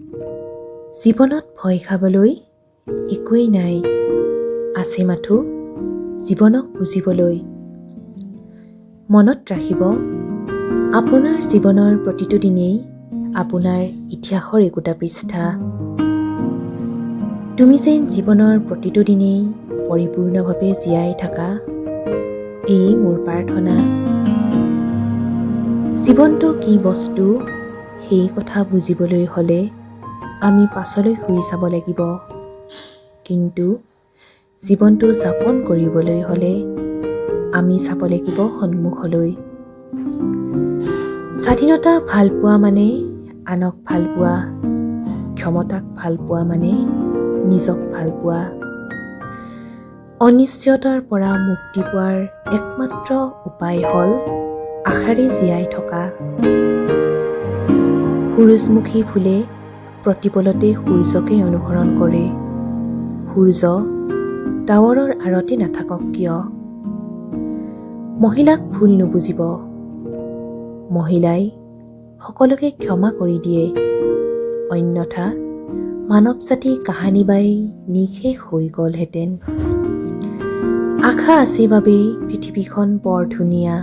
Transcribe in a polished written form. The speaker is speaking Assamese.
জীৱনত ভয় খাবলৈ একোৱেই নাই, আছে মাথো জীৱনক বুজিবলৈ। মনত ৰাখিব, আপোনাৰ জীৱনৰ প্ৰতিটো দিনেই আপোনাৰ ইতিহাসৰ একোটা পৃষ্ঠা। তুমি যেন জীৱনৰ প্ৰতিটো দিনেই পৰিপূৰ্ণভাৱে জীয়াই থাকা, এই মোৰ প্ৰাৰ্থনা। জীৱনটো কি বস্তু সেই কথা বুজিবলৈ হ'লে আমি পাছলৈ ঘূৰি চাব লাগিব, কিন্তু জীৱনটো যাপন কৰিবলৈ হ'লে আমি চাব লাগিব সন্মুখলৈ। স্বাধীনতা ভাল পোৱা মানে আনক ভাল পোৱা, ক্ষমতাক ভাল পোৱা মানে নিজক ভাল পোৱা। অনিশ্চয়তাৰ পৰা মুক্তি পোৱাৰ একমাত্ৰ উপায় হ'ল আশাৰে জীয়াই থকা। সূৰুযমুখী ফুলে প্ৰতিপলতে সূৰ্যকে অনুসৰণ কৰে। সূৰ্য ডাৱৰৰ আঁৰতে নাথাকক কিয়। মহিলাক ভুল নুবুজিব, মহিলাই সকলোকে ক্ষমা কৰি দিয়ে, অন্যথা মানৱ জাতি কাহানি বাই নিঃশেষ হৈ গ'লহেঁতেন। আশা আছে বাবেই পৃথিৱীখন বৰ ধুনীয়া।